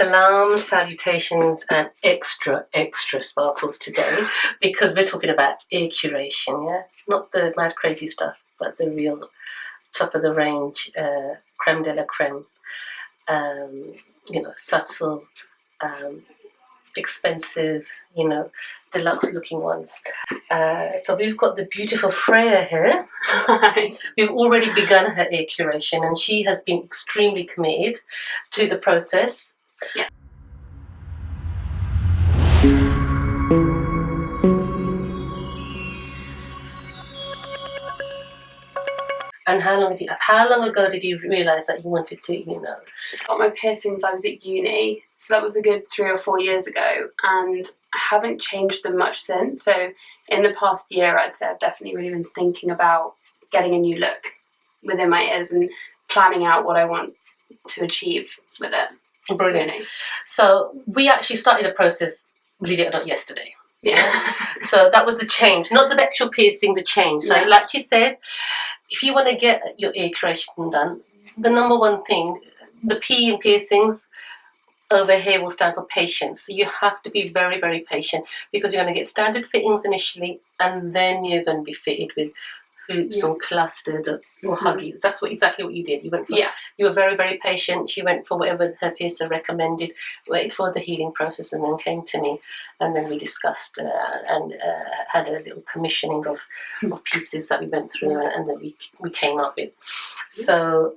Salam, salutations, and extra sparkles today, because we're talking about ear curation, yeah? Not the mad crazy stuff, but the real top of the range, creme de la creme, subtle, expensive, deluxe looking ones. So we've got the beautiful Freya here. We've already begun her ear curation, and she has been extremely committed to the process. Yeah. And how long ago did you realise that you wanted to, I got my piercings, I was at uni, so that was a good 3 or 4 years ago, and I haven't changed them much since. So in the past year, I'd say I've definitely really been thinking about getting a new look within my ears and planning out what I want to achieve with it. Brilliant. Really. So we actually started the process, believe it or not, yesterday. Yeah. So that was the change, not the actual piercing, the change. So like you said, if you want to get your ear curation done, the number one thing, the P in piercings over here will stand for patience. So you have to be very, very patient, because you're going to get standard fittings initially, and then you're going to be fitted with hoops or clustered or huggies. That's exactly what you did. You went for, you were very, very patient. She went for whatever her piercer recommended, waited for the healing process, and then came to me, and then we discussed and had a little commissioning of pieces that we went through, and then we came up with. So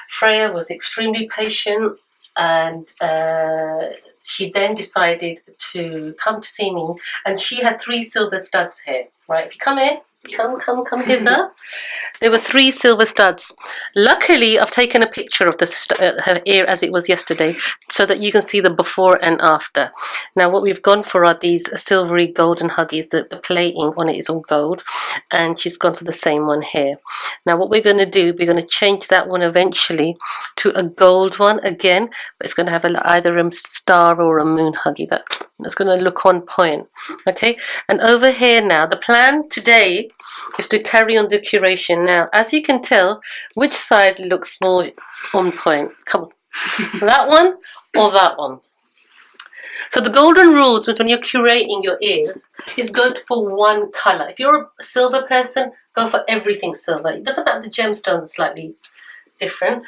Freya was extremely patient, and she then decided to come to see me, and she had 3 silver studs here. Right, if you come here. Come hither. There were 3 silver studs. Luckily, I've taken a picture of her ear as it was yesterday, so that you can see the before and after. Now, what we've gone for are these silvery golden huggies. The plating on it is all gold, and she's gone for the same one here. Now, what we're going to do, we're going to change that one eventually to a gold one again, but it's going to have either a star or a moon huggy. That's going to look on point. Okay, and over here now, the plan today is to carry on the curation. Now, as you can tell, which side looks more on point? Come on. That one or that one? So the golden rules when you're curating your ears is go for one colour. If you're a silver person, go for everything silver. It doesn't matter if the gemstones are slightly different.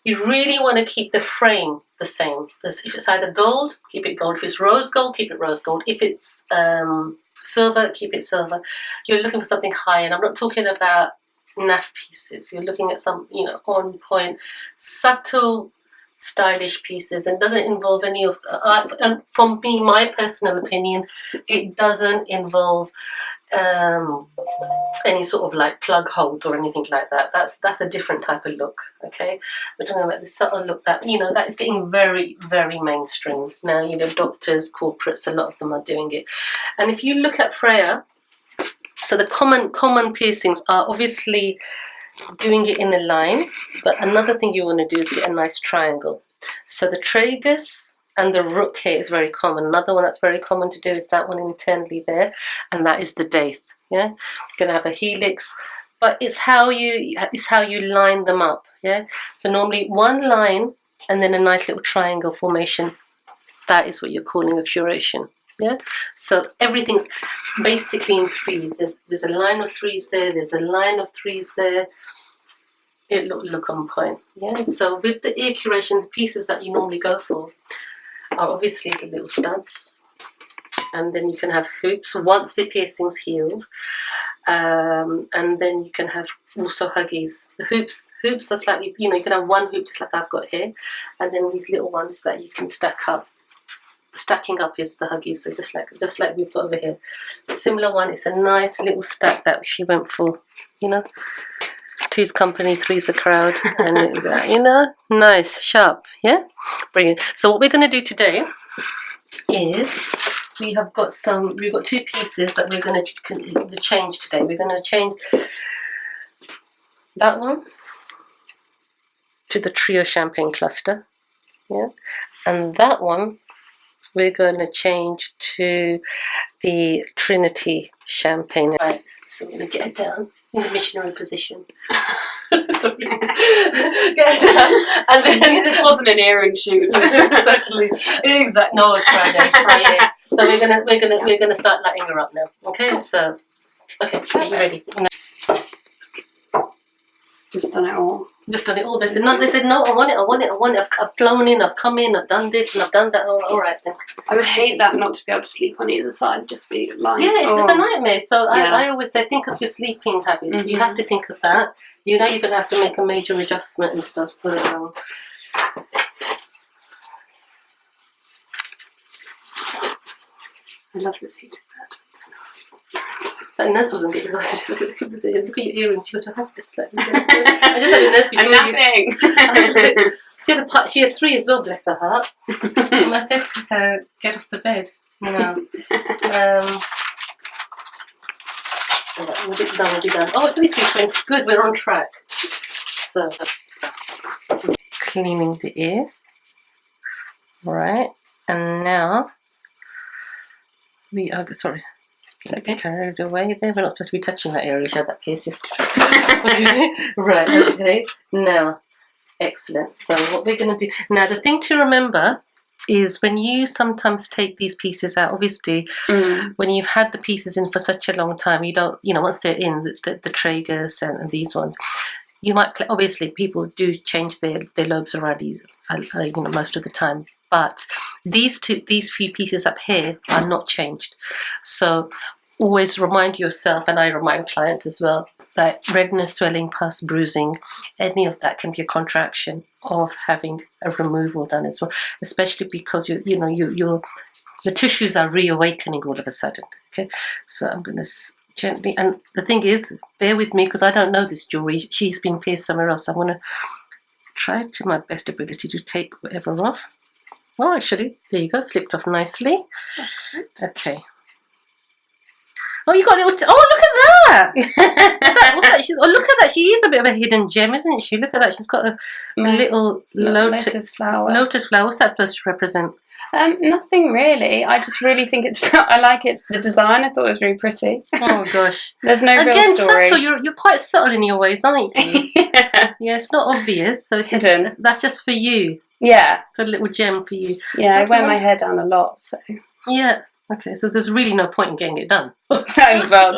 You really want to keep the frame the same. If it's either gold, keep it gold. If it's rose gold, keep it rose gold. If it's silver, keep it silver. You're looking for something high, and I'm not talking about naff pieces. You're looking at some, on point, subtle, stylish pieces, and doesn't involve any of the and for me, my personal opinion, it doesn't involve any sort of like plug holes or anything like that. That's a different type of look. Okay, we're talking about the subtle look that that is getting very, very mainstream now. Doctors, corporates, a lot of them are doing it. And if you look at Freya, so the common piercings are obviously doing it in a line, but another thing you want to do is get a nice triangle. So the tragus and the rook here is very common. Another one that's very common to do is that one internally there, and that is the daith. Yeah, you're going to have a helix, but it's how you line them up. Yeah, so normally one line and then a nice little triangle formation. That is what you're calling a curation. Yeah, so everything's basically in 3s. There's a line of 3s there. There's a line of 3s there. It look on point. Yeah. So with the ear curation, the pieces that you normally go for are obviously the little studs, and then you can have hoops once the piercing's healed, and then you can have also huggies. The hoops are slightly, you can have one hoop just like I've got here, and then these little ones that you can stack up. Stacking up is the huggies, so just like we've got over here. A similar one, it's a nice little stack that she went for. 2's company, 3's a crowd, and nice, sharp, yeah, brilliant. So what we're going to do today is we've got 2 pieces that we're going to change today. We're going to change that one to the Trio Champagne cluster, yeah, and that one we're going to change to the Trinity Champagne. Right, so we're going to get it down in the missionary position. Get down, and then this wasn't an earring shoot. exactly. No, it's Friday. It's Friday. So we're gonna start lighting her up now. Okay. Cool. So okay, are you ready? Just done it all. Just done it all. They said no. I want it. I've flown in. I've come in. I've done this and I've done that. Oh, all right then. I would hate that not to be able to sleep on either side, just be lying. Yeah, it's a nightmare. So Yeah. I always say, think of your sleeping habits. You have to think of that. You know, you're gonna have to make a major adjustment and stuff. So I love this heated bed. that nurse wasn't good. Look at your earrings. She goes, I have this. Like, I just had a nurse before. I'm napping. She had 3 as well, bless her heart. And I said to her, get off the bed. No. We'll be done. Oh, it's only 3:20. Good, we're on track. So, cleaning the ear. Right. And now, we are, sorry. Okay, carried away there. We're not supposed to be touching that area. She had that piece just. Right, okay. Now, excellent. So, what we're going to do. Now, the thing to remember is when you sometimes take these pieces out, obviously, when you've had the pieces in for such a long time, you don't, once they're in, the tragus and these ones, you might, obviously, people do change their lobes around these, most of the time. But these few pieces up here are not changed. So always remind yourself, and I remind clients as well, that redness, swelling, pus, bruising, any of that can be a contraction of having a removal done as well, especially because the tissues are reawakening all of a sudden. Okay, so I'm going to gently, and the thing is, bear with me because I don't know this jewelry. She's been pierced somewhere else. I'm going to try to my best ability to take whatever off. Oh, actually, there you go, slipped off nicely. Okay. Oh, you got a little. Oh, look at that! What's that? Oh, look at that. She is a bit of a hidden gem, isn't she? Look at that. She's got a little lotus flower. Lotus flower. What's that supposed to represent? Nothing really. I just really think it's. I like it. The design I thought was really pretty. Oh gosh. There's no real story. Subtle. You're quite subtle in your ways, aren't you? Yeah, it's not obvious. So that's just for you. Yeah. It's a little gem for you. Yeah, I wear my hair down a lot, so. Yeah. Okay, so there's really no point in getting it done. Well,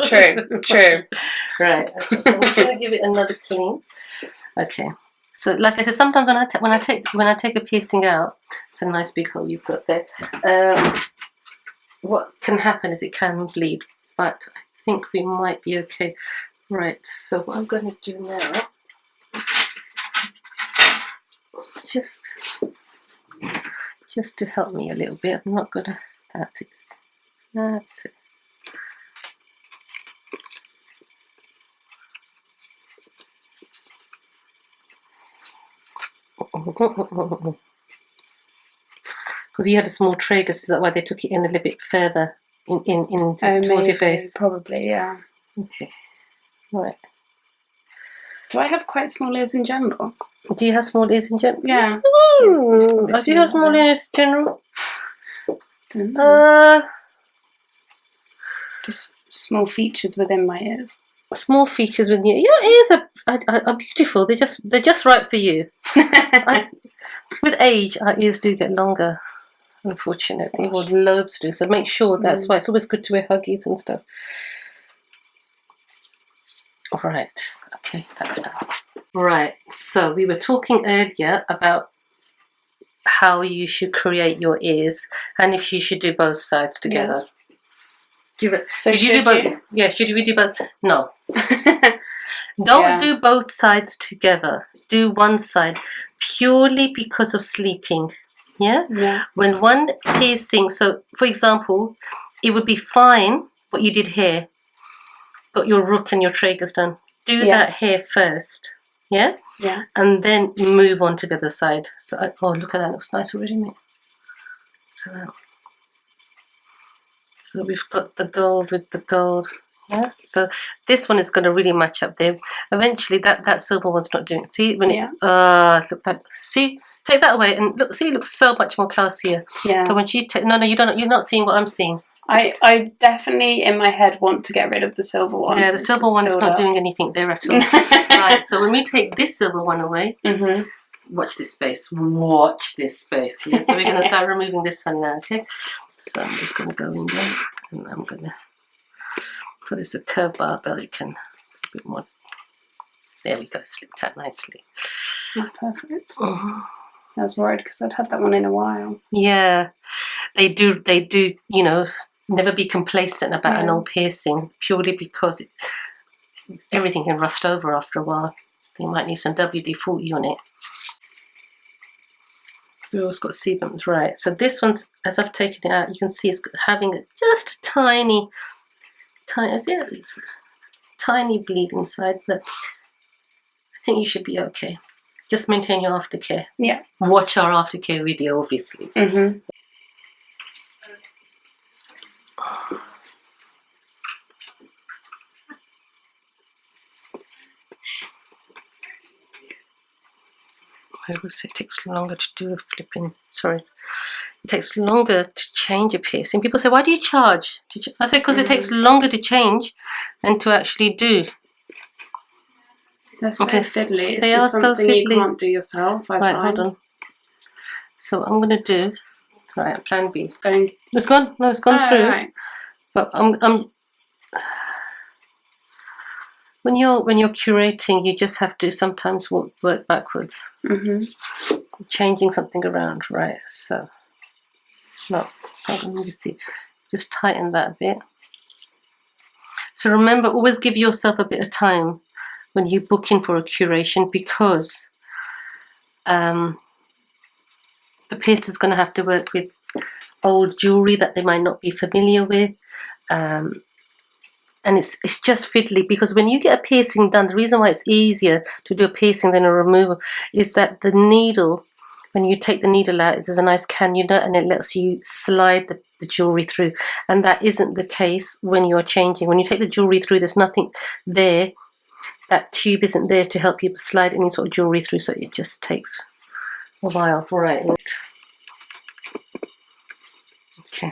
true. Right. Okay, so I'm just going to give it another clean. Okay. So, like I said, sometimes when I take a piercing out, it's a nice big hole you've got there. What can happen is it can bleed, but I think we might be okay. Right. So what I'm going to do now, just to help me a little bit. I'm not gonna. That's it. That's it. Because you had a small tragus, is that why they took it in a little bit further towards your face? Probably, yeah. Okay. Right. Do I have quite small ears in general? Do you have small ears in general? Yeah. Do you have small ears in general? Just small features within my ears. Small features within your ears are beautiful. They're just right for you. With age, our ears do get longer, unfortunately. Or the lobes do. So make sure that's why it's always good to wear huggies and stuff. All right. Okay, that's done. Right. So we were talking earlier about how you should create your ears and if you should do both sides together. Yeah. Did you do both? Yeah, should we do both? No. Don't do both sides together. Do one side purely because of sleeping. Yeah? Yeah. When one piercing, so for example, it would be fine what you did here. Got your rook and your tragus done. Do that here first. Yeah? Yeah. And then move on to the other side. So, oh, look at that. Looks nice already, isn't it? Look at that. So we've got the gold with the gold. Yeah. So this one is going to really match up there. Eventually, that silver one's not doing it. See when it look that. See, take that away and look. See, it looks so much more classier. Yeah. So when she no, you don't. You're not seeing what I'm seeing. I definitely in my head want to get rid of the silver one. Yeah, the silver one is not doing anything there at all. Right, so when we take this silver one away, watch this space. Watch this space. Yeah, so we're going to start removing this one now, okay? So I'm just going to go in there, and I'm going to put this a curved barbell. You can a bit more. There we go, slipped out nicely. That's perfect. I was worried because I'd had that one in a while. Yeah, they do, you know, never be complacent about an old piercing, purely because everything can rust over after a while. You might need some WD-40 on it. So we always got sebums, right? So this one's, as I've taken it out, you can see it's having just a tiny bleed inside. But I think you should be okay. Just maintain your aftercare. Yeah. Watch our aftercare video, obviously. I would say it takes longer to do a flipping. Sorry, it takes longer to change a piercing. People say, "Why do you charge?" I say, "Because it takes longer to change than to actually do." They're so fiddly. It's just something you can't do yourself. I find. Hold on. So I'm gonna do. Right, plan B. It's gone. No, it's gone through. Right. But I'm. When you're curating, you just have to sometimes work backwards. Changing something around, right? So, no, hold on, let me see. Just tighten that a bit. So remember, always give yourself a bit of time when you book in for a curation, because the piercer's going to have to work with old jewelry that they might not be familiar with. And it's just fiddly, because when you get a piercing done, the reason why it's easier to do a piercing than a removal is that the needle, when you take the needle out, there's a nice cannula and it lets you slide the jewelry through. And that isn't the case when you're changing. When you take the jewelry through, there's nothing there. That tube isn't there to help you slide any sort of jewelry through, so it just takes a while. Right. Okay.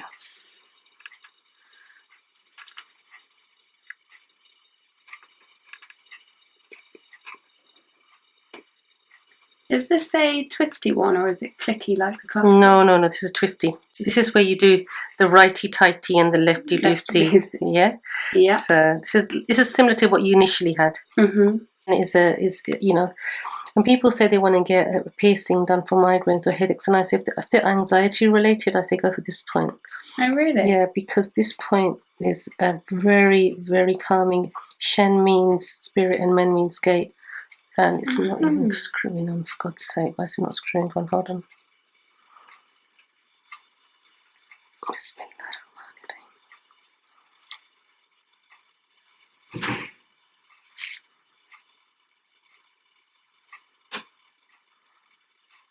Is this a twisty one, or is it clicky like the clusters? No, this is twisty. This is where you do the righty-tighty and the lefty-loosey. Yeah? Yeah. So this is similar to what you initially had. And it is, you know, when people say they want to get a piercing done for migraines or headaches, and I say if they're anxiety related, I say go for this point. Oh, really? Yeah, because this point is a very, very calming. Shen means spirit and men means gate. And it's not even screwing on, for God's sake. Why is it not screwing on? Hold on.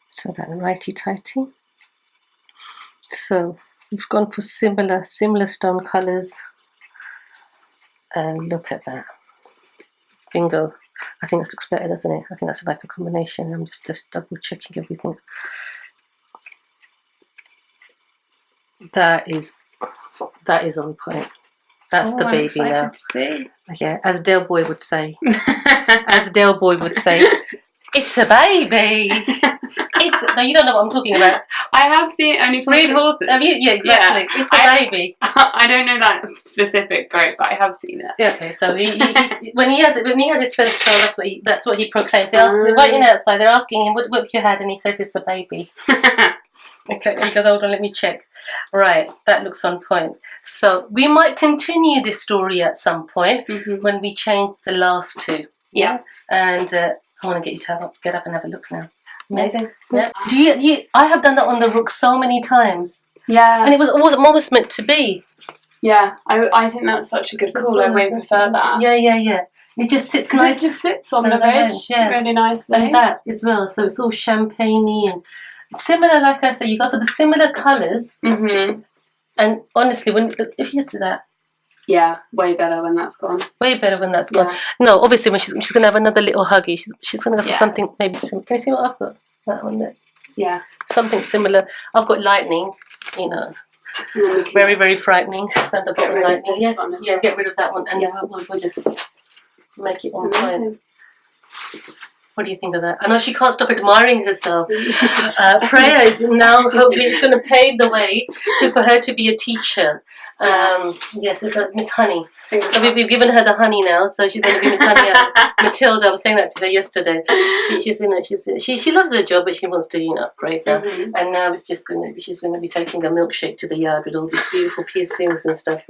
So that righty-tighty. So we've gone for similar stone colours. And look at that. Bingo. I think this looks better, doesn't it? I think that's a nicer combination. I'm just double checking everything. That is on point. That's the baby now. To see. Yeah, as Del Boy would say. It's a baby. No, you don't know what I'm talking about. I have seen it only from Read horses. Have you? Yeah, exactly. Yeah. It's a baby. I don't know that specific quote, but I have seen it. Yeah, okay, so when he has his first child, that's what he proclaims. They're waiting outside. They're asking him, "What have you had?" And he says, "It's a baby." Okay, he goes, "Hold on, let me check." Right, that looks on point. So we might continue this story at some point when we change the last two. Yeah, and I want to get you to get up and have a look now. Amazing. Yeah. I have done that on the rook so many times. Yeah. And it was always meant to be. Yeah, I think that's such a good call. I way prefer that. Yeah. It just sits nice. It just sits on the ridge really nicely. And that as well. So it's all champagne-y and similar, like I said, you go for the similar colours. And honestly, if you just do that. Yeah, way better when that's gone. Way better when that's gone. No, obviously when she's going to have another little huggy, she's going to go for something maybe similar. Can you see what I've got? That one there. Yeah. Something similar. I've got lightning, you know. Very, very frightening. Get rid of this one as well. Get rid of that one, and we'll just make it on time. What do you think of that? I know she can't stop admiring herself. Freya is now, hopefully it's going to pave the way for her to be a teacher. Yes, it's Miss Honey. So we've given her the honey now, so she's going to be Miss Honey. Matilda, I was saying that to her yesterday. She loves her job, but she wants to upgrade now. And now it's just she's going to be taking a milkshake to the yard with all these beautiful piercings and stuff.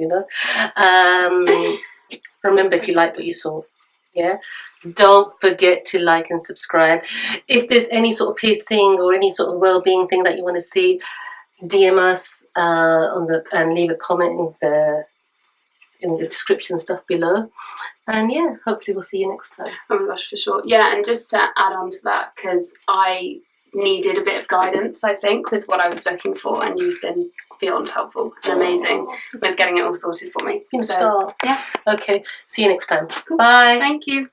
Remember, if you like what you saw, don't forget to like and subscribe. If there's any sort of piercing or any sort of well-being thing that you want to see, DM us and leave a comment in the description stuff below. And hopefully we'll see you next time. Oh my gosh, for sure. Yeah, and just to add on to that, because I needed a bit of guidance, I think, with what I was looking for, and you've been beyond helpful and amazing with getting it all sorted for me. You can start. Yeah. Okay. See you next time. Cool. Bye. Thank you.